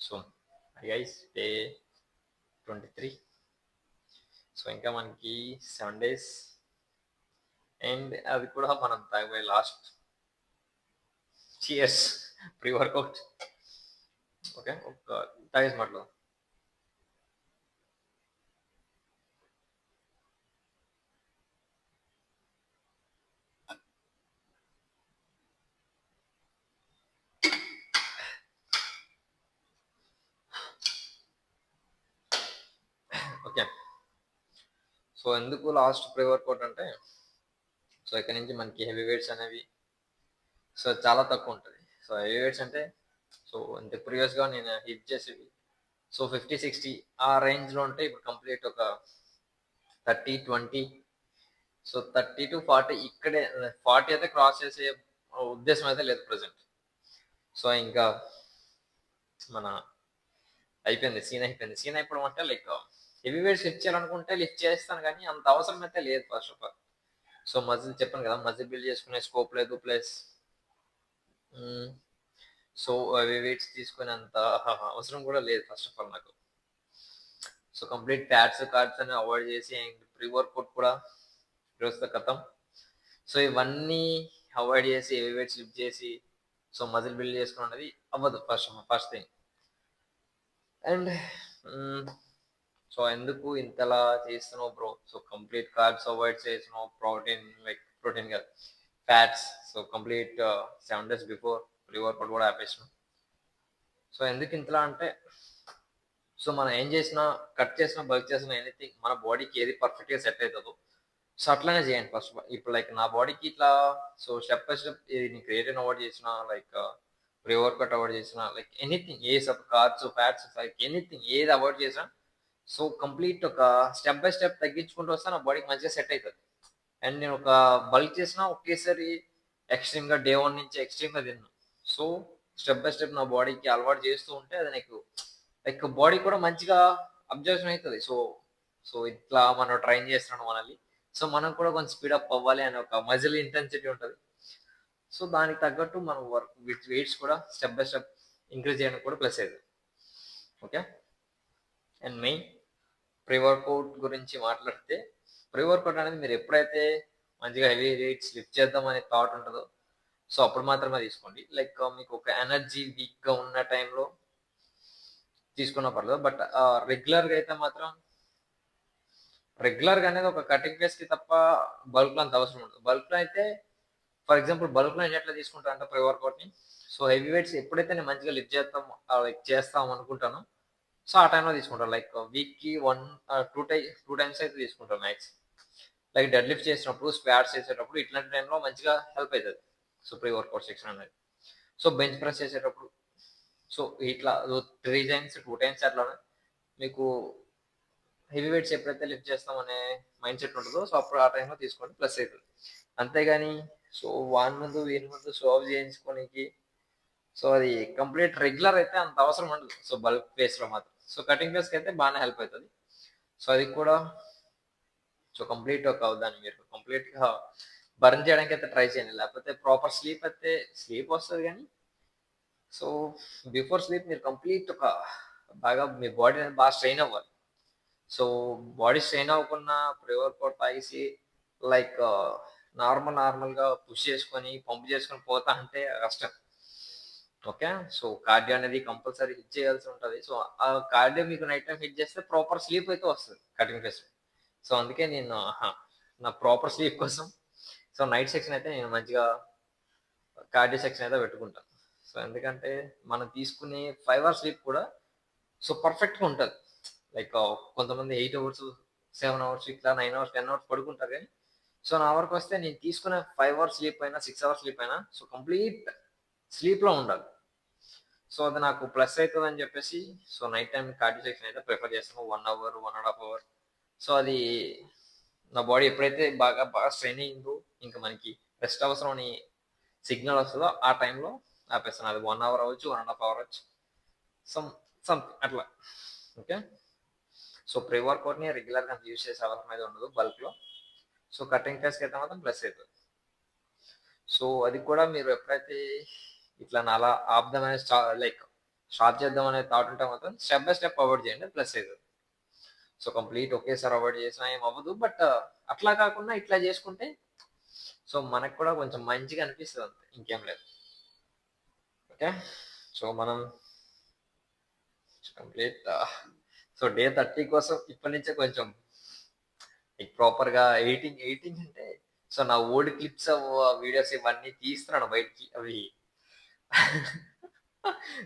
So guys day 23. So ఇంకా మనకి 7 days and అది కూడా మనం తాగబోయే last cheers pre workout. Okay, ఒక తాగేసి మాటలు. ఓకే, సో ఎందుకు లాస్ట్ ప్రీ వర్కౌట్ అంటే, సో ఇక్కడ నుంచి మనకి హెవీ వెయిట్స్ అనేవి సో చాలా తక్కువ ఉంటుంది. సో హెవీ వెయిట్స్ అంటే, సో ఇంత ప్రీవియస్గా నేను హిట్ చేసేవి సో 50-60 ఆ రేంజ్లో ఉంటే, ఇప్పుడు కంప్లీట్ ఒక 30-20, సో 30-40 ఇక్కడే. 40 అయితే క్రాస్ చేసే ఉద్దేశం అయితే లేదు ప్రజెంట్. సో ఇంకా మన అయిపోయింది, సీన్ అయిపోయింది. సీన్ అయిపోవడం అంటే లైక్ హెవీ వెయిట్స్ లిఫ్ట్ చేయాలనుకుంటే లిఫ్ట్ చేస్తాను, కానీ అంత అవసరం అయితే లేదు first of all. So muscle చెప్పాను కదా, మజిల్ బిల్డ్ చేసుకునే స్కోప్ లేదు. ప్లస్ సో హెవీ వెయిట్స్ తీసుకునే అంత అవసరం కూడా లేదు ఫస్ట్ ఆఫ్ ఆల్ నాకు. సో కంప్లీట్ ఫ్యాట్స్ కార్బ్స్ అని అవాయిడ్ చేసి, అండ్ ప్రీ వర్కౌట్ కూడా ఈరోజుతో కథం. సో ఇవన్నీ అవాయిడ్ చేసి హెవీ వెయిట్స్ లిఫ్ట్ చేసి సో మజిల్ బిల్డ్ చేసుకున్నది అవ్వదు ఫస్ట్ థింగ్. అండ్ సో ఎందుకు ఇంతలా చేస్తున్నావు bro? So complete carbs avoid చేస్తున్నావు, ప్రోటీన్ కాదు, fats. So complete 7 days before pre workout కూడా ఆపేసినాం. సో ఎందుకు ఇంతలా అంటే, సో మనం ఏం చేసినా, కట్ చేసినా, బల్క్ చేసినా, ఎనీథింగ్ మన బాడీకి ఏది పర్ఫెక్ట్గా సెట్ అవుతుందో సో అట్లానే చేయండి ఫస్ట్. ఇప్పుడు లైక్ నా బాడీకి ఇట్లా సో స్టెప్ బై స్టెప్ నీ క్రియేటిన్ అవాయిడ్ చేసిన, లైక్ ప్రీ వర్కౌట్ అవాయిడ్ చేసిన, లైక్ ఎనీథింగ్, ఏ సబ్ కార్బ్స్ ఫ్యాట్స్ లైక్ ఎనీథింగ్ ఏది అవాయిడ్ చేసినా, సో కంప్లీట్ ఒక స్టెప్ బై స్టెప్ తగ్గించుకుంటూ వస్తే నా బాడీకి మంచిగా సెట్ అవుతుంది. అండ్ నేను ఒక బల్క్ చేసిన ఒకేసారి ఎక్స్ట్రీమ్గా డే 1 నుంచి ఎక్స్ట్రీమ్గా తిన్నాను. సో స్టెప్ బై స్టెప్ నా బాడీకి అలవాటు చేస్తూ ఉంటే అది నీకు లైక్ బాడీ కూడా మంచిగా అబ్జర్వేషన్ అవుతుంది. సో సో ఇట్లా మనం ట్రైన్ చేస్తున్నాం మనల్ని, సో మనం కూడా కొంచెం స్పీడప్ అవ్వాలి అనే ఒక మజిల్ ఇంటెన్సిటీ ఉంటుంది. సో దానికి తగ్గట్టు మనం వర్క్ విత్ వెయిట్స్ కూడా స్టెప్ బై స్టెప్ ఇంక్రీజ్ చేయడానికి కూడా ప్లస్ అయ్యేది. Okay, and main pre workout గురించి మాట్లాడితే, ప్రీ వర్కౌట్ అనేది మీరు ఎప్పుడైతే మంచిగా హెవీ వెయిట్స్ లిఫ్ట్ చేద్దాం అనే థాట్ ఉంటుందో సో అప్పుడు మాత్రమే తీసుకోండి. లైక్ మీకు ఒక ఎనర్జీ వీక్గా ఉన్న టైంలో తీసుకున్నా పర్లేదు. బట్ రెగ్యులర్గా అయితే మాత్రం, రెగ్యులర్గా అనేది ఒక కటింగ్ ఫేస్కి తప్ప బల్క్లో అంత అవసరం ఉండదు. బల్క్లో అయితే ఫర్ ఎగ్జాంపుల్ బల్క్లో నేను ఎట్లా తీసుకుంటా అంటే ప్రీ వర్కౌట్ని, సో హెవీ వెయిట్స్ ఎప్పుడైతే నేను మంచిగా లిఫ్ట్ లైక్ చేస్తాం అనుకుంటాను సో ఆ టైంలో తీసుకుంటాను. లైక్ వీక్కి 1-2 టైమ్స్ అయితే తీసుకుంటాను మ్యాక్స్. లైక్ డెడ్ లిఫ్ట్ చేసినప్పుడు, స్క్వాట్స్ చేసేటప్పుడు, ఇట్లాంటి టైంలో మంచిగా హెల్ప్ అవుతుంది సో ప్రీ వర్కౌట్ సెక్షన్ అనేది. సో బెంచ్ ప్రెస్ చేసేటప్పుడు సో ఇట్లా 3 times 2 times అట్లా మీకు హెవీ వెయిట్స్ ఎప్పుడైతే లిఫ్ట్ చేస్తామనే మైండ్ సెట్ ఉంటుందో సో అప్పుడు ఆ టైంలో తీసుకోండి, ప్లస్ అవుతుంది. అంతేగాని సో వాని ముందు వీని ముందు షో ఆఫ్ చేయించుకోనికి సో అది కంప్లీట్ రెగ్యులర్ అయితే అంత అవసరం ఉండదు. సో బల్క్ ఫేస్లో మాత్రం, సో కటింగ్ ఫేస్కి అయితే బాగానే హెల్ప్ అవుతుంది. సో అది కూడా సో కంప్లీట్ ఒక దాన్ని మీరు కంప్లీట్గా బర్న్ చేయడానికి అయితే ట్రై చేయండి. లేకపోతే ప్రాపర్ స్లీప్ అయితే స్లీప్ వస్తుంది, కానీ సో బిఫోర్ స్లీప్ మీరు కంప్లీట్ ఒక బాగా మీ బాడీ అనేది బాగా స్ట్రెయిన్ అవ్వాలి. సో బాడీ స్ట్రెయిన్ అవ్వకుండా ప్రీ వర్కౌట్ తాగేసి లైక్ నార్మల్గా పుష్ చేసుకొని పంప్ చేసుకొని పోతా అంటే కష్టం. ఓకే, సో కార్డియో అనేది కంపల్సరీ హిట్ చేయాల్సి ఉంటుంది. సో ఆ కార్డియో మీకు నైట్ టైం హిట్ చేస్తే ప్రాపర్ స్లీప్ అయితే వస్తుంది కటింగ్ ఫేస్. సో అందుకే నేను నా ప్రాపర్ స్లీప్ కోసం సో నైట్ సెక్షన్ అయితే నేను మంచిగా కార్డియో సెక్షన్ అయితే పెట్టుకుంటాను. సో ఎందుకంటే మనం తీసుకునే 5 hours స్లీప్ కూడా సో పర్ఫెక్ట్గా ఉంటుంది. లైక్ కొంతమంది 8 hours 7 hours ఇట్లా 9 hours 10 hours పడుకుంటారు, కానీ సో నా వరకు వస్తే నేను తీసుకునే 5 hours స్లీప్ అయినా 6 hours స్లీప్ అయినా సో కంప్లీట్ స్లీప్లో ఉండాలి. సో అది నాకు ప్లస్ అవుతుంది అని చెప్పేసి so night time cardio section అయితే ప్రిఫర్ చేస్తాను. 1 hour 1.5 hour. సో అది నా బాడీ ఎప్పుడైతే బాగా బాగా స్ట్రెయిన్ అయిందో ఇంకా మనకి రెస్ట్ అవసరం అని సిగ్నల్ వస్తుందో ఆ టైంలో ఆపేస్తాను. అది 1 hour అవ్వచ్చు, 1.5 hour అవ్వచ్చు, సంథింగ్ అట్లా. ఓకే, సో ప్రీ వర్కౌట్ని రెగ్యులర్గా యూజ్ చేసే అవసరం అయితే ఉండదు బల్క్లో. సో కటింగ్ ఫేస్కి అయితే మాత్రం ప్లస్ అవుతుంది. సో అది కూడా మీరు ఎప్పుడైతే ఇట్లా అలా ఆపుదామని లైక్ స్టాప్ చేద్దాం అనే థాట్ ఉంటే మాత్రం స్టెప్ బై స్టెప్ అవాయిడ్ చేయండి, ప్లస్ అవుతుంది. సో కంప్లీట్ ఒకేసారి అవాయిడ్ చేసినా ఏం అవ్వదు, బట్ అట్లా కాకుండా ఇట్లా చేసుకుంటే సో మనకు కూడా కొంచెం మంచిగా అనిపిస్తుంది అంతే, ఇంకేం లేదు. ఓకే, సో మనం కంప్లీట్ సో డే 30 కోసం ఇప్పటి నుంచే కొంచెం ప్రాపర్గా ఎడిటింగ్ అంటే సో నా ఓల్డ్ క్లిప్స్ వీడియోస్ ఇవన్నీ తీస్తున్నాను బయటికి, అవి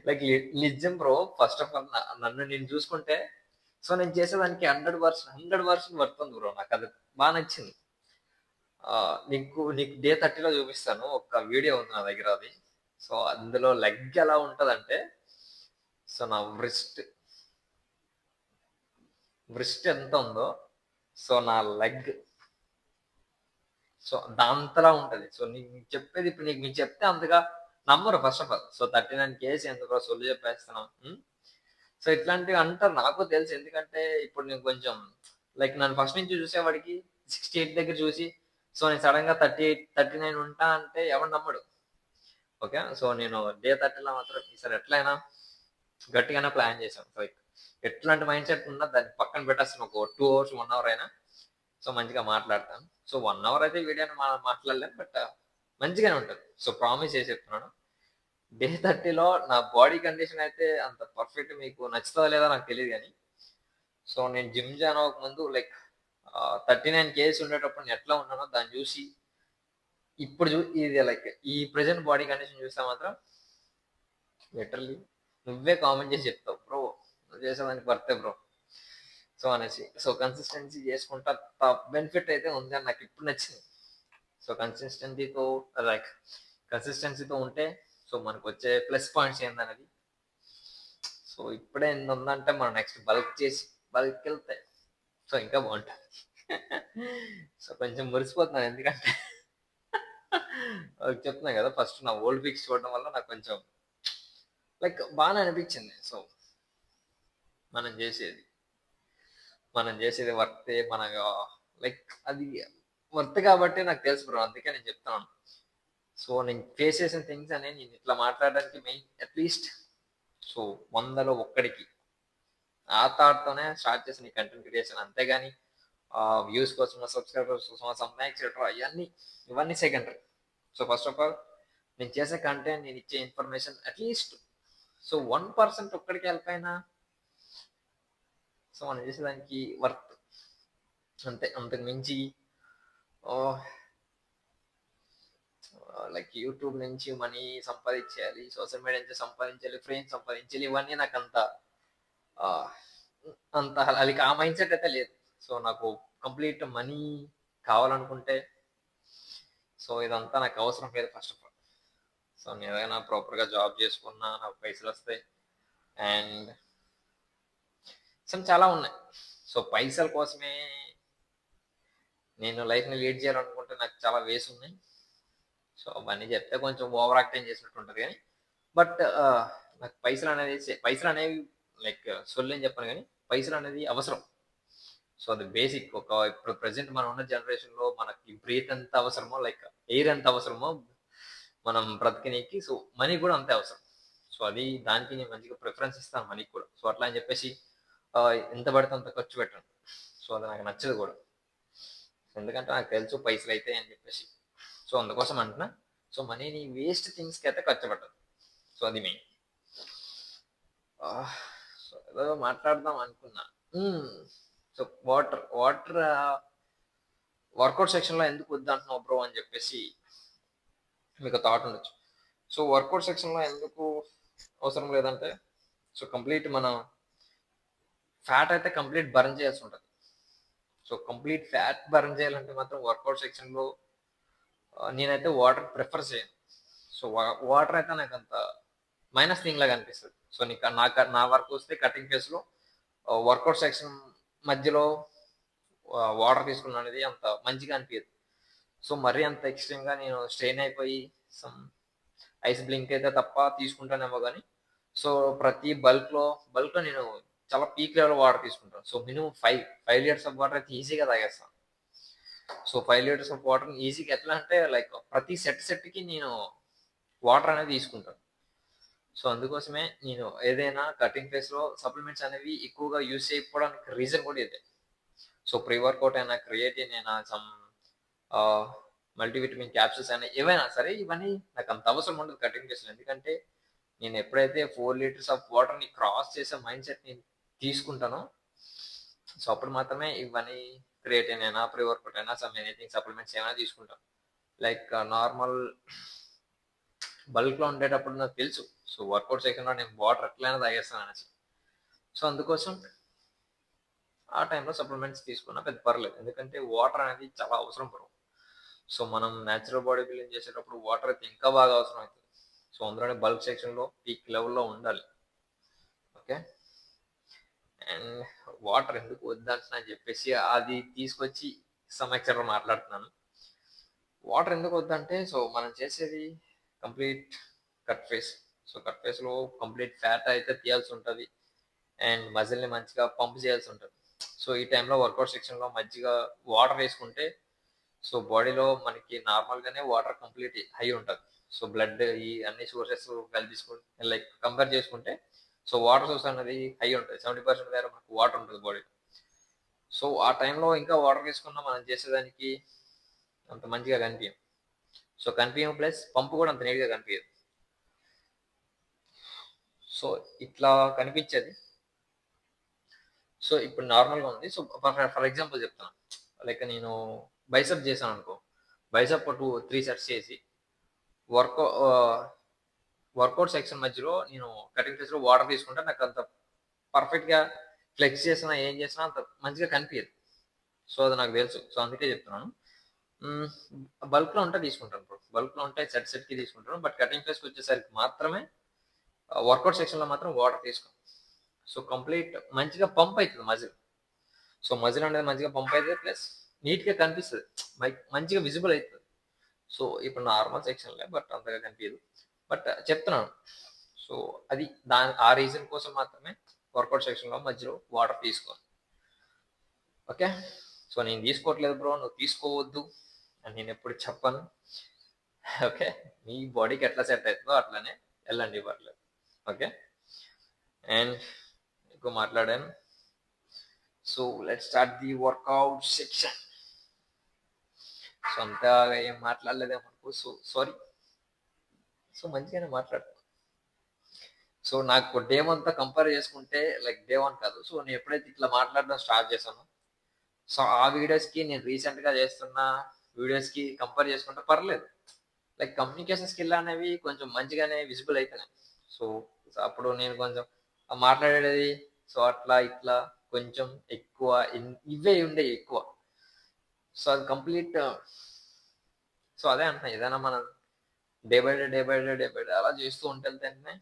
లైక్ నిజం బ్రో. ఫస్ట్ ఆఫ్ ఆల్ నన్ను నేను చూసుకుంటే సో నేను చేసేదానికి 100% పడుతుంది బ్రో. నాకు అది బాగా నచ్చింది. నీకు డే 30లో చూపిస్తాను, ఒక వీడియో ఉంది నా దగ్గర అది. సో అందులో లెగ్ ఎలా ఉంటదంటే సో నా వ్రిస్ట్ ఎంత ఉందో సో నా లెగ్ సో దాంతలా ఉంటది. సో నీకు చెప్పేది ఇప్పుడు మీకు చెప్తే అంతగా నమ్మరు first of all. So 39 KG ఎందుకు సొల్లు చెప్పేస్తున్నాం. సో ఇట్లాంటివి అంటారు, నాకు తెలుసు. ఎందుకంటే ఇప్పుడు నేను కొంచెం లైక్ నన్ను ఫస్ట్ నుంచి చూసేవాడికి 68 దగ్గర చూసి సో నేను సడన్ గా 39 ఉంటా అంటే ఎవరు నమ్మడు. ఓకే, సో నేను డే 30లో మాత్రం ఈసారి ఎట్లయినా గట్టిగానే ప్లాన్ చేశాను. సో ఎట్లాంటి మైండ్ సెట్ ఉన్నా దాన్ని పక్కన పెట్టేస్తాను. ఒక 2 hours 1 hour అయినా సో మంచిగా మాట్లాడతాను. సో 1 hour అయితే వీడియోని మాట్లాడలేను, బట్ మంచిగానే ఉంటుంది. సో ప్రామిస్ చేసి చెప్తున్నాను, డే 30లో నా బాడీ కండిషన్ అయితే అంత పర్ఫెక్ట్. మీకు నచ్చుతుందో లేదో నాకు తెలియదు కానీ సో నేను జిమ్ జాయిన్ అవ్వక ముందు లైక్ 39 కేజీస్ ఉండేటప్పుడు నేను ఎట్లా ఉన్నానో దాన్ని చూసి ఇప్పుడు ఇది లైక్ ఈ ప్రెసెంట్ బాడీ కండిషన్ చూస్తే మాత్రం లిటరల్లీ నువ్వే కామెంట్ చేసి చెప్తావు బ్రో, నువ్వు చేసేదానికి వర్తే బ్రో సో అనేసి. సో కన్సిస్టెన్సీ చేసుకుంటా బెనిఫిట్ అయితే ఉంది అని నాకు ఇప్పుడు నచ్చింది. సో కన్సిస్టెన్సీతో ఉంటే సో మనకు వచ్చే ప్లస్ పాయింట్స్ ఏందనేది సో ఇప్పుడే ఎంత ఉందంటే మనం నెక్స్ట్ బల్క్ వెళ్తే సో ఇంకా బాగుంటుంది. సో కొంచెం మురిసిపోతున్నాను, ఎందుకంటే చెప్తున్నా కదా, ఫస్ట్ నా ఓల్డ్ పిక్స్ చూడడం వల్ల నాకు కొంచెం లైక్ బాగానే అనిపించింది. సో మనం చేసేది వర్తే, మన లైక్ అది వర్త్ కాబట్టి నాకు తెలుసు బ్రో, అందుకే నేను చెప్తున్నాను. సో నేను ఫేస్ చేసిన థింగ్స్ అనేది నేను ఇట్లా మాట్లాడడానికి మెయిన్ అట్లీస్ట్ సో 100లో ఒక్కడికి ఆ థాట్తోనే స్టార్ట్ చేసిన ఈ కంటెంట్ క్రియేషన్. అంతేగాని వ్యూస్ కోసమో సబ్స్క్రైబర్స్ కోసమో సమ్థింగ్ ఎక్సెట్రా ఇవన్నీ secondary. So first of all నేను చేసే కంటెంట్, నేను ఇచ్చే ఇన్ఫర్మేషన్ అట్లీస్ట్ సో 1% ఒక్కడికి హెల్ప్ అయినా సో మనం చేసేదానికి వర్త్ అంతే. అంతకు మించి లైక్ యూట్యూబ్ నుంచి మనీ సంపాదించాలి, సోషల్ మీడియా నుంచి సంపాదించాలి, ఫ్రెండ్స్ సంపాదించాలి, ఇవన్నీ నాకు అంత అది ఆ మైండ్ సెట్ అయితే లేదు. సో నాకు కంప్లీట్ మనీ కావాలనుకుంటే సో ఇదంతా నాకు అవసరం లేదు ఫస్ట్ ఆఫ్ ఆల్. సో నేను ఏదైనా ప్రాపర్గా జాబ్ చేసుకున్నా నాకు పైసలు వస్తాయి. అండ్ చాలా ఉన్నాయి. సో పైసల కోసమే నేను లైఫ్ని లీడ్ చేయాలనుకుంటే నాకు చాలా వేస్ ఉన్నాయి. సో అవన్నీ చెప్తే కొంచెం ఓవర్ యాక్టింగ్ చేసినట్టు ఉంటుంది కానీ బట్ నాకు పైసలు అనేవి లైక్ సొల్లేని చెప్పను కానీ పైసలు అనేది అవసరం. సో అది బేసిక్. ఇప్పుడు ప్రజెంట్ మనం ఉన్న జనరేషన్లో మనకి బ్రీత్ ఎంత అవసరమో, లైక్ ఎయిర్ ఎంత అవసరమో మనం బ్రతకనీకి, సో మనీ కూడా అంతే అవసరం. సో అది దానికి నేను మంచిగా ప్రిఫరెన్స్ ఇస్తాను మనీకి కూడా. సో అట్లా అని చెప్పేసి ఎంత పడితే అంత ఖర్చు పెట్టాను. సో అది నాకు నచ్చదు కూడా, ఎందుకంటే నాకు తెలుసు పైసలు అయితే అని చెప్పేసి. సో అందుకోసం అంటున్నా, సో మనీని వేస్ట్ థింగ్స్కి అయితే ఖర్చు పెట్టదు. సో అది మెయిన్. సో ఏదో మాట్లాడదాం అనుకున్నా. సో వాటర్ వర్కౌట్ సెక్షన్లో ఎందుకు వద్దంటున్నావు బ్రో అని చెప్పేసి మీకు థాట్ ఉండొచ్చు. సో వర్కౌట్ సెక్షన్లో ఎందుకు అవసరం లేదంటే సో కంప్లీట్ మన ఫ్యాట్ అయితే కంప్లీట్ బర్న్ చేయాల్సి ఉంటుంది. సో కంప్లీట్ ఫ్యాట్ బర్న్ చేయాలంటే మాత్రం వర్కౌట్ సెక్షన్లో నేనైతే వాటర్ ప్రిఫర్ చేయను. సో వాటర్ అయితే నాకు అంత మైనస్ థింగ్ లాగా అనిపిస్తుంది. సో నా వర్క్ వస్తే కటింగ్ ఫేస్లో వర్కౌట్ సెక్షన్ మధ్యలో వాటర్ తీసుకున్నాను అనేది అంత మంచిగా అనిపించదు. సో మరీ అంత ఎక్స్ట్రీమ్గా నేను స్ట్రెయిన్ అయిపోయి సమ్ ఐస్ బ్లింక్ అయితే తప్ప తీసుకుంటానేమో కానీ సో ప్రతి బల్క్లో నేను చాలా పీక్ లెవెల్ వాటర్ తీసుకుంటాను. So minimum 5 litres of water అయితే ఈజీగా తాగేస్తాను. సో 5 లీటర్స్ ఆఫ్ వాటర్ ఈజీగా ఎట్లా అంటే లైక్ ప్రతి సెట్కి నేను వాటర్ అనేది తీసుకుంటాను. సో అందుకోసమే నేను ఏదైనా కటింగ్ ఫేస్‌లో సప్లిమెంట్స్ అనేవి ఎక్కువగా యూజ్ చేయకపోవడానికి రీజన్ కూడా ఇదే. సో ప్రీ వర్కౌట్ అయినా, క్రియేటిన్ అయినా, ఆహ్, మల్టీవిటమిన్ క్యాప్సూల్స్ అయినా ఏవైనా సరే ఇవన్నీ నాకంత అవసరం ఉండదు కటింగ్ ఫేస్‌లో. ఎందుకంటే నేను ఎప్పుడైతే 4 లీటర్స్ ఆఫ్ వాటర్‌ని క్రాస్ చేసే మైండ్‌సెట్‌ని తీసుకుంటానో, సో అప్పుడు మాత్రమే ఇవన్నీ క్రియేటిన్ అయినా, ప్రీ వర్కౌట్ అయినా, ఎనీథింగ్ సప్లిమెంట్స్ ఏమైనా తీసుకుంటాను. లైక్ నార్మల్ బల్క్‌లో ఉండేటప్పుడు నాకు తెలుసు. సో వర్కౌట్ చేయకుండా నేను వాటర్ ఎట్లైనా తాగేస్తాననేసి. సో అందుకోసం ఆ టైంలో సప్లిమెంట్స్ తీసుకున్నా పెద్ద పర్లేదు. ఎందుకంటే వాటర్ అనేది చాలా అవసరం బ్రో. సో మనం నేచురల్ బాడీ బిల్డింగ్ చేసేటప్పుడు వాటర్ అయితే ఇంకా బాగా అవసరం అవుతుంది. సో అందులోనే బల్క్ సెక్షన్‌లో పీక్ లెవెల్‌లో ఉండాలి. ఓకే. అండ్ వాటర్ ఎందుకు వద్దంటున్నా అని చెప్పేసి అది తీసుకొచ్చి సమ్ ఎక్స్‌టెంట్‌లో మాట్లాడుతున్నాను. వాటర్ ఎందుకు వద్దంటే సో మనం చేసేది complete cut face. So cut ఫేస్‌లో కంప్లీట్ ఫ్యాట్ అయితే తీయాల్సి ఉంటది. అండ్ మజిల్‌ని మంచిగా పంప్ చేయాల్సి ఉంటది. సో ఈ టైంలో వర్కౌట్ సెక్షన్‌లో మజ్జిగ వాటర్ వేసుకుంటే సో బాడీలో మనకి నార్మల్‌గానే వాటర్ కంప్లీట్ హై ఉంటది. సో బ్లడ్ ఈ అన్ని సోర్సెస్ కలిపి లైక్ కంపేర్ చేసుకుంటే సో వాటర్ సోర్స్ అనేది హై ఉంటది. 70% వరకు మనకు వాటర్ ఉంటది బాడీలో. సో ఆ టైంలో ఇంకా వాటర్ తీసుకున్నా మనం చేసేదానికి అంత మంచిగా కనిపియం. సో కనిపియం ప్లస్ పంప్ కూడా అంత నీట్‌గా కనిపియదు. సో ఇట్లా కనిపించేది. సో ఇప్పుడు నార్మల్‌గా ఉంది. సో ఫర్ ఎగ్జాంపుల్ చెప్తాను. లైక్ నేను బైసెప్ చేశాననుకో. బైసెప్ 3 సెట్స్ చేసి వర్కౌ ఆహ్, వర్కౌట్ సెక్షన్ మధ్యలో నేను కటింగ్ ఫేస్‌లో వాటర్ తీసుకుంటే నాకంత పర్ఫెక్ట్‌గా ఫ్లెక్స్ చేసినా, ఏం చేసినా అంత మంచిగా కనిపియదు. సో అది నాకు తెలుసు. సో అందుకే చెప్తున్నాను. హ్మ్. బల్క్‌లో ఉంటే తీసుకుంటాను బ్రో. బల్క్‌లో ఉంటే సెట్‌కి తీసుకుంటాను. బట్ కటింగ్ ఫేస్‌కొచ్చేసరికి మాత్రమే వర్కౌట్ సెక్షన్‌లో మాత్రం వాటర్ తీసుకోను. సో కంప్లీట్ మంచిగా పంప్ అయితది మజిల్. సో మజిల్ అనేది మంచిగా పంప్ అయితది. ప్లస్ నీట్‌గా కనిపిస్తది. మంచిగా విజిబుల్ అయితది. సో ఇప్పుడు నార్మల్ సెక్షన్‌లే బట్ అంతగా కనిపియదు. బట్ చెప్తున్నాను. సో అది ఆ రీజన్ కోసం మాత్రమే వర్కౌట్ సెక్షన్‌లో మధ్యలో వాటర్ తీసుకోవాలి. ఓకే. సో నేను తీసుకోవట్లేదు బ్రో. నువ్వు తీసుకోవద్దు అని నేనెప్పుడు చెప్పను. ఓకే. మీ బాడీకి ఎట్లా సెట్ అయితదో అట్లనే ఎళ్ళండి పర్లేదు. ఓకే. అండ్ ఎక్కువ మాట్లాడాను. So let's start the workout section. So అంతగా ఏం మాట్లాడలేదేమో అనుకో. So sorry. సో మంచిగానే మాట్లాడుతున్నా. సో నాకు డే 1తో కంపేర్ చేసుకుంటే లైక్ డే 1 కాదు. సో నేను ఎప్పుడైతే ఇట్లా మాట్లాడడం స్టార్ట్ చేశానో, సో ఆ వీడియోస్‌కి నేను రీసెంట్‌గా చేస్తున్న వీడియోస్‌కి కంపేర్ చేసుకుంటే పర్లేదు. లైక్ కమ్యూనికేషన్ స్కిల్ అనేవి కొంచెం మంచిగానే విజిబుల్ అయితున్నాయి. సో అప్పుడు నేను కొంచెం మాట్లాడేది సో అట్లా ఇట్లా కొంచెం ఎక్కువ ఇవే ఉండేవి ఎక్కువ. సో అది కంప్లీట్ సో అదే అంటున్నా ఏదైనా మనం day by day, day by day, day by day అలా చేస్తూ ఉంటేనే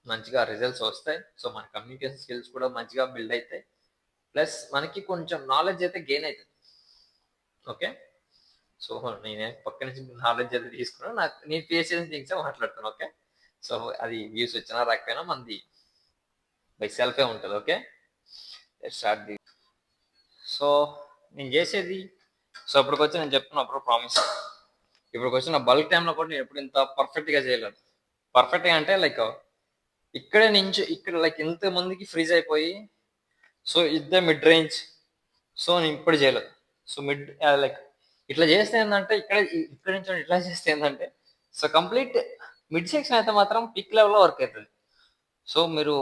మంచిగా రిజల్ట్స్ వస్తాయి. సో మన కమ్యూనికేషన్ స్కిల్స్ కూడా మంచిగా బిల్డ్ అయితాయి. ప్లస్ మనకి కొంచెం నాలెడ్జ్ అయితే గెయిన్ అయితది. ఓకే. సో నేనే పక్క నుంచి నాలెడ్జ్ అయితే తీసుకున్నా. నేను ఫేస్ చేసిన థింగ్సే మాట్లాడుతాను. ఓకే. సో అది వ్యూస్ వచ్చినా రాకపోయినా మనది బై సెల్ఫే ఉంటది. Okay. Let's start the so నేను చేసేది సో ఇప్పటికొచ్చి నేను చెప్తున్నా బ్రో ప్రామిస్. ఇప్పటికొచ్చి నా బల్క్ టైమ్‌లో కూడా నేను ఎప్పుడు ఇంత పర్ఫెక్ట్‌గా చేయలేదు. పర్ఫెక్ట్‌గా అంటే లైక్ ఇక్కడే నుంచి ఇక్కడ లైక్ ఇంతమందికి ఫ్రీజ్ అయిపోయి సో ఇదే మిడ్ రేంజ్. సో నేను ఇప్పుడు చేయలేదు. సో లైక్ ఇట్లా చేస్తే ఏందంటే ఇక్కడ నుంచి ఇట్లా చేస్తే ఏందంటే సో కంప్లీట్ మిడ్ సెక్షన్ అయితే మాత్రం పీక్ లెవెల్‌లో వర్క్ అయితది. సో మీరు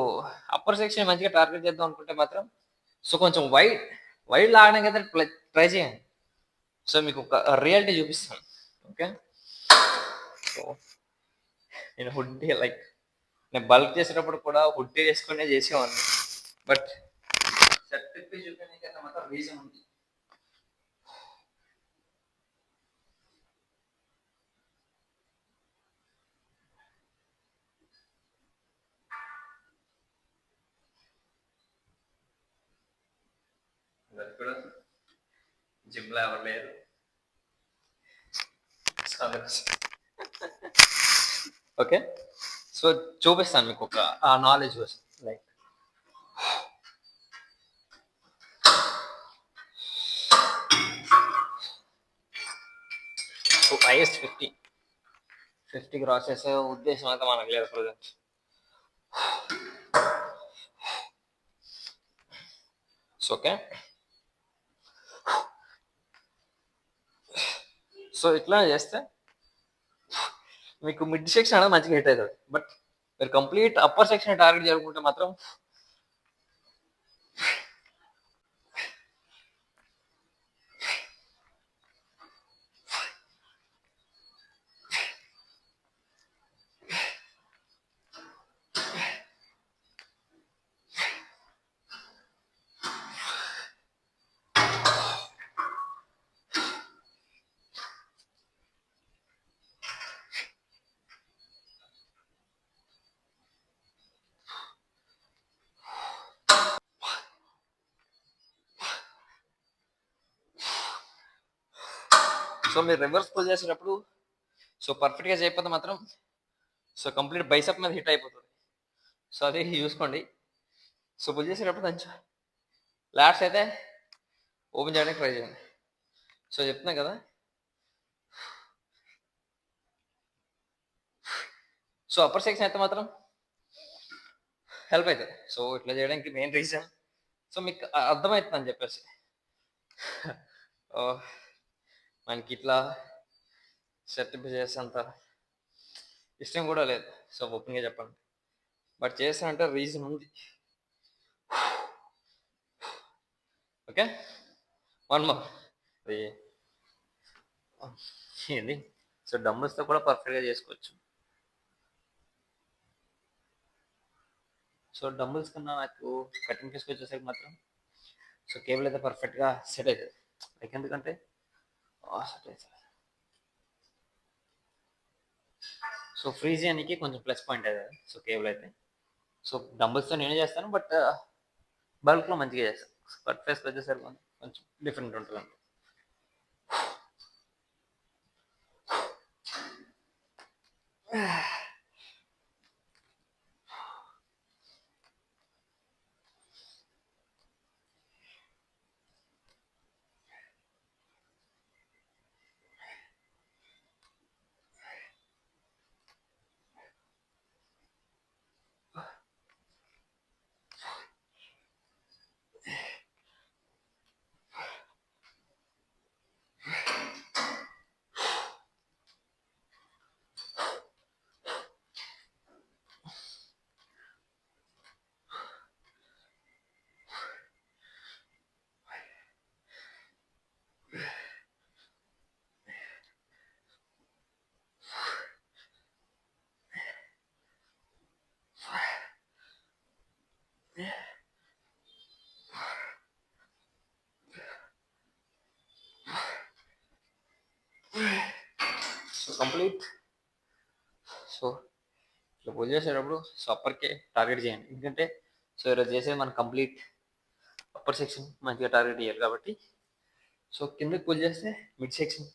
అప్పర్ సెక్షన్ మంచిగా టార్గెట్ చేద్దాం అనుకుంటే మాత్రం సో కొంచెం వైడ్ లాగడానికి అయితే ట్రై చేయండి. సో మీకు ఒక రియాలిటీ చూపిస్తాను. ఓకే. సో నేను హుడ్డీ లైక్ నేను బల్క్ చేసేటప్పుడు కూడా హుడ్డీ వేసుకునే చేసేవాడిని. బట్ షర్ట్ ఇప్పి చూపించడానికి అయితే మాత్రం రీజన్ ఉంది. అది కూడా జిమ్‌లో ఎవరు లేరు. సో అందుకోసం ఓకే. సో చూపిస్తాను మీకు ఒక ఆ నాలెడ్జ్ కోసం లైక్ సో హైయెస్ట్ 50 50 క్రాస్ చేసే ఉద్దేశం అయితే మనకు లేదు ప్రజెంట్. సో ఓకే, సో ఇట్లా చేస్తే మీకు మిడ్ సెక్షన్ అనేది మంచిగా హిట్ అవుతుంది. బట్ మీరు కంప్లీట్ అప్పర్ సెక్షన్ టార్గెట్ చేసుకుంటే మాత్రం సో మీరు రివర్స్ పుల్ చేసేటప్పుడు సో పర్ఫెక్ట్గా చేయకపోతే మాత్రం సో కంప్లీట్ బైసప్ మీద హిట్ అయిపోతుంది. సో అది చూసుకోండి. సో పుల్ చేసేటప్పుడు కొంచెం లాట్స్ అయితే ఓపెన్ చేయడానికి ట్రై చేయండి. సో చెప్తున్నా కదా, సో అప్పర్ సెక్షన్ అయితే మాత్రం హెల్ప్ అవుతుంది. సో ఇట్లా చేయడానికి మెయిన్ రీజన్ సో మీకు అర్థమవుతుంది అని చెప్పేసి మనకి ఇట్లా సెటప్ చేసేంత ఇష్టం కూడా లేదు. సో ఓపెన్గా చెప్పండి, బట్ చేస్తానంటే రీజన్ ఉంది. ఓకే, వన్ మోర్ ఏంది. సో డంబుల్స్తో కూడా పర్ఫెక్ట్గా చేసుకోవచ్చు. సో డంబుల్స్ కన్నా నాకు కటింగ్ ఫీస్కి వచ్చేసరికి మాత్రం సో కేబుల్ అయితే పర్ఫెక్ట్గా సెట్ అవుతుంది. లైక్ ఎందుకంటే సెట్ అవుతుంది. సో ఫ్రీజ్ చేయడానికి కొంచెం ప్లస్ పాయింట్ అవుతుంది సో కేబుల్ అయితే. సో డంబుల్స్తో నేనే చేస్తాను, బట్ బల్క్లో మంచిగా చేస్తాను. కట్ ఫేస్కి వచ్చేసరికి కొంచెం డిఫరెంట్ ఉంటుంది. సో కంప్లీట్ సో ఇట్లా పుల్ చేసేటప్పుడు సో అప్పర్కే టార్గెట్ చేయండి. ఎందుకంటే సో ఈరోజు చేసేది మన కంప్లీట్ అప్పర్ సెక్షన్ మంచిగా టార్గెట్ చేయాలి కాబట్టి. సో కిందకి పుల్ చేస్తే మిడ్ సెక్షన్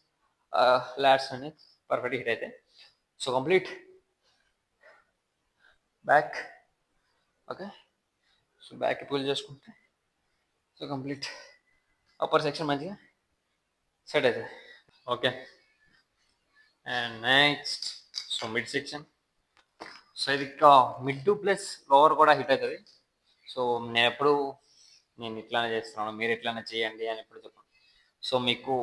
లాట్స్ అనేది పర్ఫెక్ట్ హిట్ అయితే so complete back. Okay, so back pull చేసుకుంటే సో కంప్లీట్ అప్పర్ సెక్షన్ మంచిగా సెట్ అవుతుంది. Okay, and next so mid section. So ఇది మిడ్ టు ప్లస్ లోవర్ కూడా హిట్ అవుతుంది. సో నేను ఇట్లానే చేస్తున్నాను, మీరు ఇట్లానే చేయండి అని ఎప్పుడు చెప్పండి. సో మీకు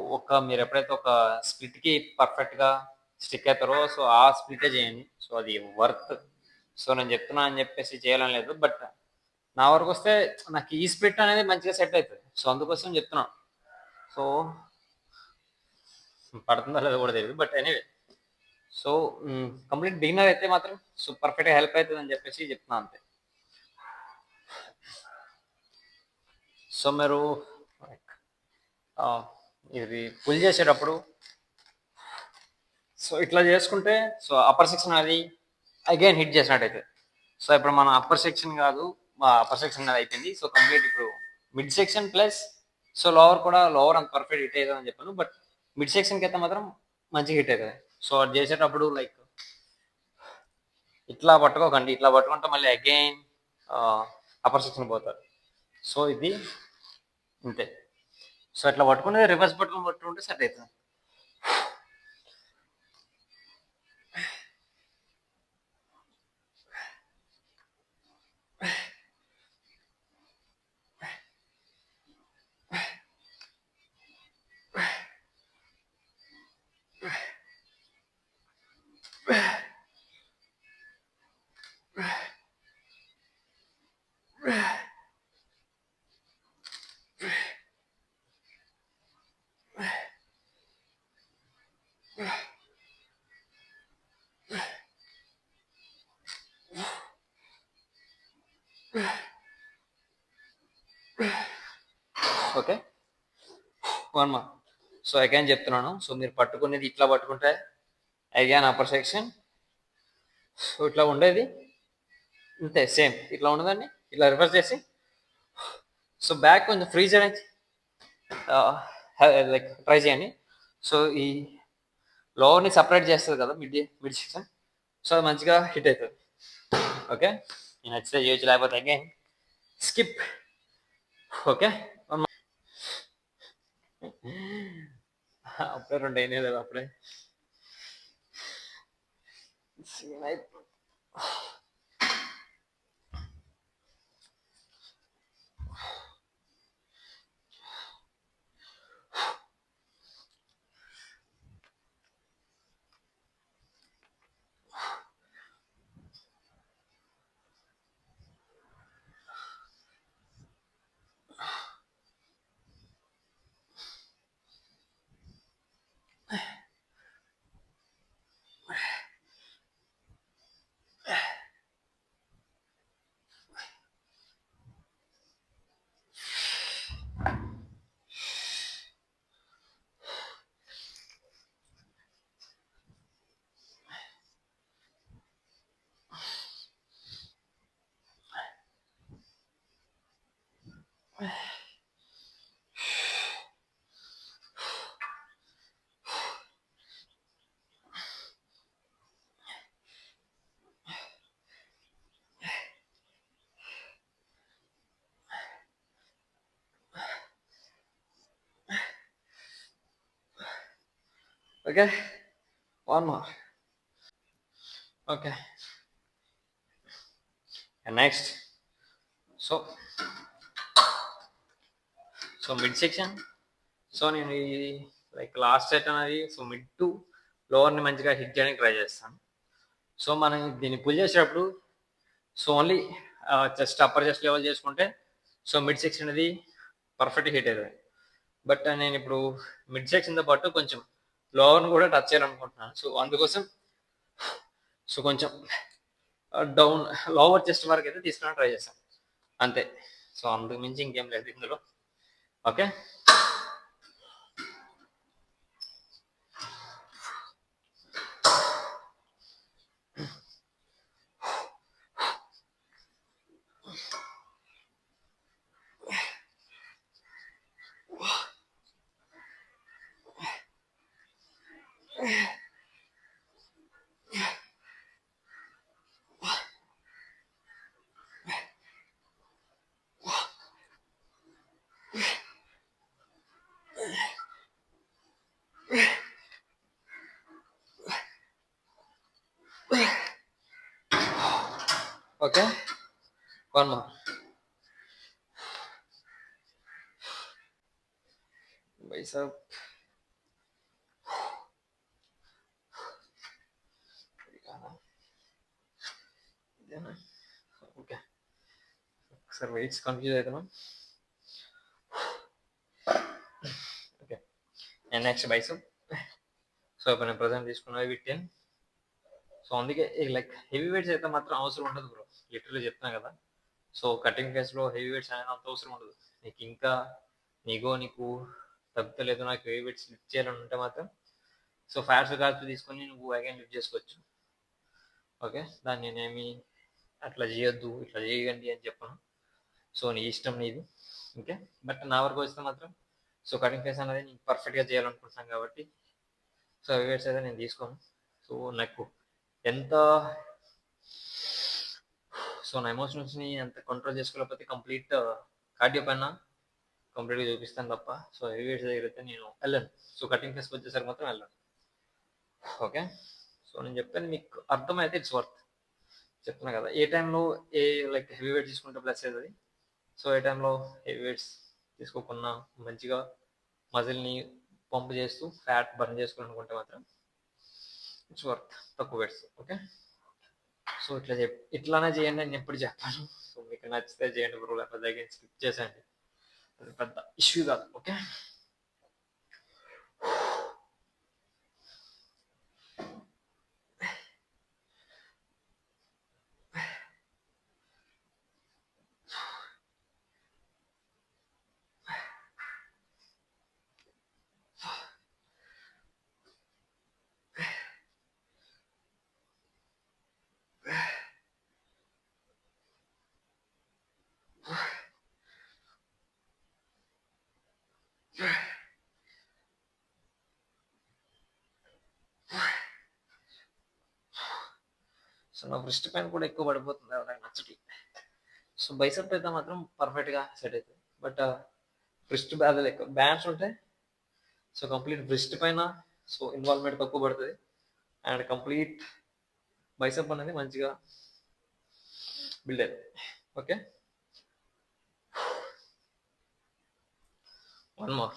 మీరు ఎప్పుడైతే ఒక స్ప్లిట్కి పర్ఫెక్ట్గా స్టిక్ అవుతారో సో ఆ స్ప్లిటే చేయండి. సో అది వర్త్. సో నేను చెప్తున్నా అని చెప్పేసి చేయాలని లేదు, బట్ నా వరకు వస్తే నాకు ఈ స్ప్లిట్ అనేది మంచిగా సెట్ అవుతుంది. సో అందుకోసం చెప్తున్నాను. సో పడుతుందో లేదో కూడా తెలియదు, but anyway so complete beginner అయితే మాత్రం సో పర్ఫెక్ట్గా హెల్ప్ అవుతుంది అని చెప్పేసి చెప్తున్నాను అంతే. సో మీరు ఇది పుల్ చేసేటప్పుడు సో ఇట్లా చేసుకుంటే సో అప్పర్ సెక్షన్ అది అగైన్ హిట్ చేసినట్టయితే. సో ఇప్పుడు మన అప్పర్ సెక్షన్ కాదు, మా అప్పర్ సెక్షన్ అది అయిపోయింది. సో కంప్లీట్ ఇప్పుడు mid section plus so lower అంత పర్ఫెక్ట్ హిట్ అవుతుంది అని చెప్పాను, బట్ మిడ్ సెక్షన్కి అయితే మాత్రం మంచిగా హిట్ అవుతుంది. సో అది చేసేటప్పుడు లైక్ ఇట్లా పట్టుకోకండి, ఇట్లా పట్టుకుంటే మళ్ళీ అగైన్ అప్పర్ సెక్షన్ పోతారు. సో ఇది అంతే. సో ఇట్లా పట్టుకునే రివర్స్ పట్టుకుంటే సెట్ అవుతుంది. Okay, one more. So again చెప్తున్నాను. సో మీరు పట్టుకునేది ఇట్లా పట్టుకుంటే అగైన్ అప్పర్ సెక్షన్. సో ఇట్లా ఉండేది అంతే, సేమ్ ఇట్లా ఉండదండి. ఇట్లా రివర్స్ చేసి సో బ్యాక్ కొంచెం ఫ్రీ చేయడానికి లైక్ ట్రై చేయండి. సో ఈ లోవర్ని సపరేట్ చేస్తుంది కదా మిడ్ సెక్షన్, సో అది మంచిగా హిట్ అవుతుంది. ఓకే, నేను నచ్చితే చేయొచ్చు, లేకపోతే అగైన్ స్కిప్. ఓకే, అప్పుడే రెండు అయినాయి కదా, అప్పుడే okay, one more. Okay, next. So so mid section. So నేను ఈ లైక్ లాస్ట్ సెట్ అనేది సో మిడ్ టు లోవర్ని మంచిగా హిట్ చేయడానికి ట్రై చేస్తాను. సో మనం దీన్ని పుల్ చేసేటప్పుడు so only chest upper chest level చేసుకుంటే సో మిడ్ సెక్షన్ అనేది పర్ఫెక్ట్ హిట్ అవుతుంది. బట్ నేను ఇప్పుడు మిడ్ సెక్షన్తో పాటు కొంచెం లోవర్ని కూడా టచ్ చేయాలనుకుంటున్నాను. సో అందుకోసం సో కొంచెం డౌన్ లోవర్ చెస్ట్ వరకు అయితే తీసుకుని ట్రై చేస్తాను అంతే. సో అందుకు మించి ఇంకేం లేదు ఇందులో. Okay, okay, one more. Bicep okay, ఒకసారి వెయిట్స్ కన్ఫ్యూజ్ అవుతున్నాం. Okay, and next bicep. So ఇప్పుడు నేను ప్రజెంట్ తీసుకున్నది 10. సో అందుకే లైక్ హెవీ వెయిట్స్ అయితే మాత్రం అవసరం ఉండదు బ్రో, లిటరల్లీ చెప్తున్నా కదా. సో కటింగ్ ఫేస్లో హెవీ వెయిట్స్ అనేది అంత అవసరం ఉండదు. నీకు ఇంకా నీకు తగ్గుతలేదు, నాకు హెవీ వెయిట్స్ లిఫ్ట్ చేయాలని ఉంటే మాత్రం సో ఫ్యాట్స్ కార్బ్స్ తీసుకొని నువ్వు అగైన్ లిఫ్ట్ చేసుకోవచ్చు. ఓకే, దాన్ని నేనేమి అట్లా చేయొద్దు ఇట్లా చేయకండి అని చెప్పను. సో నీ ఇష్టం నీది. ఓకే, బట్ నా వరకు వస్తే మాత్రం సో కటింగ్ ఫేస్ అనేది నేను పర్ఫెక్ట్గా చేయాలనుకుంటున్నాను కాబట్టి సో హెవీ వెయిట్స్ అయితే నేను తీసుకోను. సో నాకు ఎంత సో నా ఎమోషన్స్ని ఎంత కంట్రోల్ చేసుకోలేకపోతే కంప్లీట్ కార్డియో పైన కంప్లీట్గా చూపిస్తాను తప్ప సో హెవీ వెయిట్స్ దగ్గర అయితే నేను వెళ్ళను. సో కటింగ్ ఫేస్కి వచ్చేసరికి మాత్రం వెళ్ళను. ఓకే, సో నేను చెప్పాను మీకు అర్థమైతే ఇట్స్ వర్త్. చెప్తున్నా కదా ఏ టైంలో ఏ లైక్ హెవీ వెయిట్ తీసుకుంటే ప్లస్ అవుతుంది, సో ఏ టైంలో హెవీ వెయిట్స్ తీసుకోకుండా మంచిగా మజిల్ని పంప్ చేస్తూ ఫ్యాట్ బర్న్ చేసుకోవాలనుకుంటే మాత్రం ఇట్స్ వర్త్ తక్కువ వెయిట్స్. ఓకే, సో ఇట్లానే చేయండి అని ఎప్పుడు చెప్పాను. సో మీకు మీకు నచ్చితే చేయండి బ్రో, లేకపోతే స్కిప్ చేసేయండి. అది పెద్ద ఇష్యూ కాదు. ఓకే. సో నా రిస్ట్ పెయిన్ కూడా ఎక్కువ పడిపోతుంది, ఎవరికి నచ్చటి. సో బైసెప్ అయితే మాత్రం పర్ఫెక్ట్గా సెట్ అవుతుంది. బట్ రిస్ట్ బాధలు ఎక్కువ బ్యాండ్స్ ఉంటాయి. సో కంప్లీట్ రిస్ట్ పైన సో ఇన్వాల్వ్మెంట్ తక్కువ పడుతుంది, అండ్ కంప్లీట్ బైసెప్ అనేది మంచిగా బిల్డ్ అవుతుంది. Okay, one more.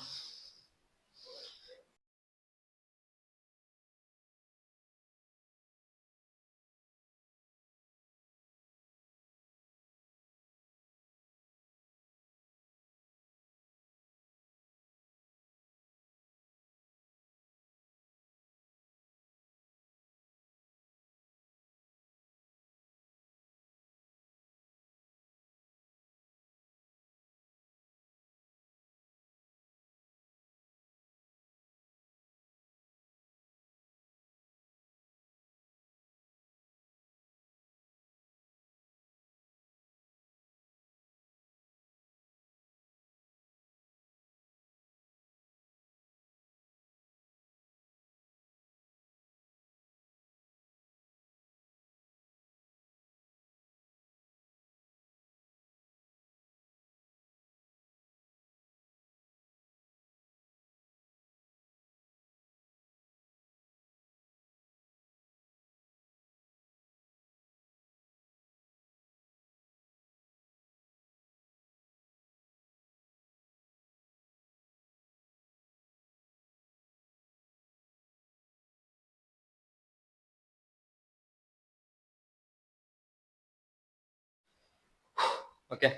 Okay,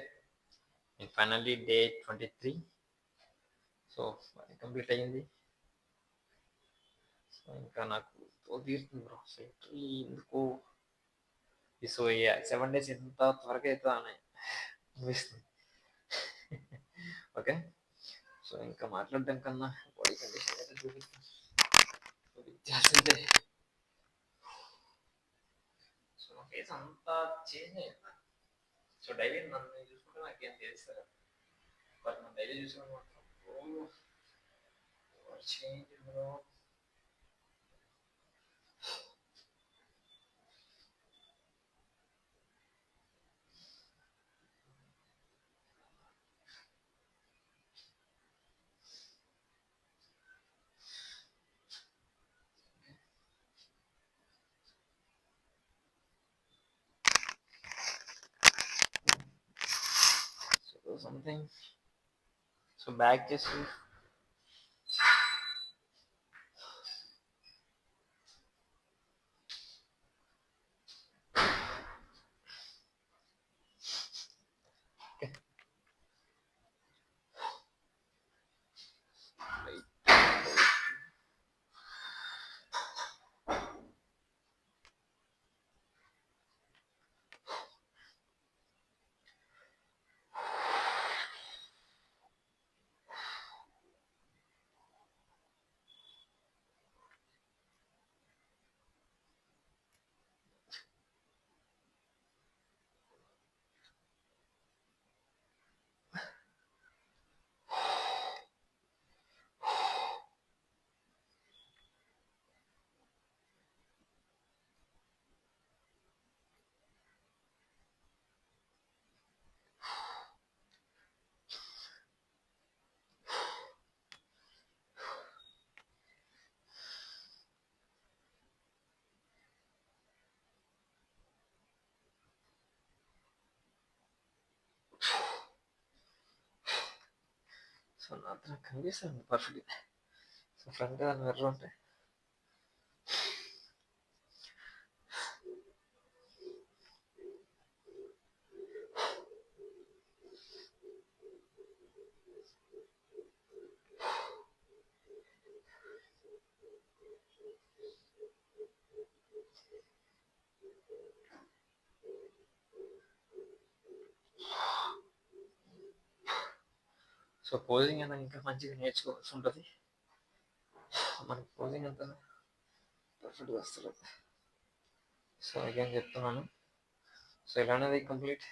finally day 23. So అది కంప్లీట్ అయ్యింది. సో ఇంకా నాకు తీరుతుంది బ్రో, సో ఎందుకు సో 7 days ఎంత త్వరగా అవుతుందా అని అనిపిస్తుంది. ఓకే, సో ఇంకా మాట్లాడడం కన్నా బాడీ కండిషన్ అయితే చూపించాల్సిందే. సో నా ఫేస్ అంతా చేంజ్ అయింది. సో డైలీ నన్ను చూసుకుంటే నాకేం తెలుస్తుంది, బట్ నన్ను డైలీ చూసుకుంటే మాత్రం change bro. So something, so back చేసి సో నాకు కనిపిస్తుంది పర్ఫెక్ట్గా. సో ఫ్రంట్ దాని మిర్రర్ ఉంటాయి. సో పోజింగ్ అనేది ఇంకా మంచిగా నేర్చుకోవాల్సి ఉంటుంది. మనకి పోజింగ్ అంతా పర్ఫెక్ట్గా వస్తలేదు. సో అగైన్ చెప్తున్నాను. సో ఇలా అనేది కంప్లీట్.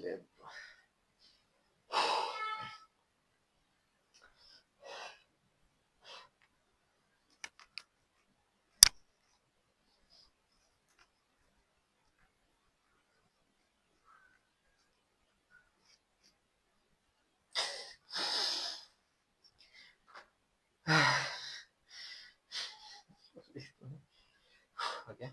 లేదు ఓకే.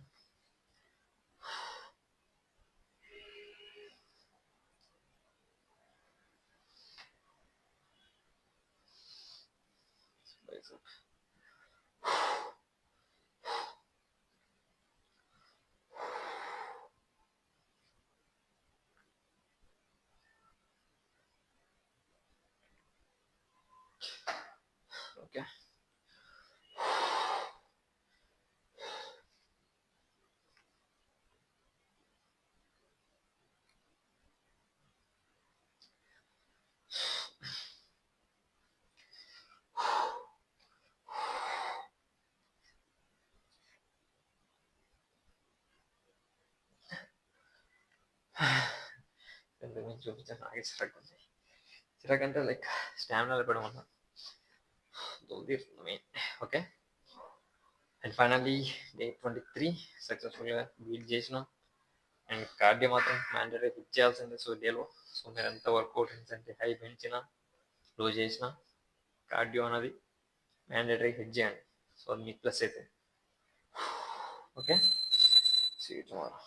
ఓకే. ఎందుకు చూపించాను నాకే చిరాకు ఉంది. చిరాకు అంటే లైక్ స్టామినా లేపడం వల్ల దొబ్బిస్తుంది main. Okay. And finally day 23 సక్సెస్ఫుల్గా బీట్ చేసినాం. అండ్ కార్డియో మాత్రం మ్యాండేటరీ హిట్ చేయాల్సిందే. సో డేలో సో మీరు ఎంత వర్కౌట్ అంటే హై పెంచినా లో చేసినా కార్డియో అనేది మ్యాండేటరీ హిట్ చేయండి. సో అది మీకు ప్లస్ అయితే. ఓకే. See you tomorrow.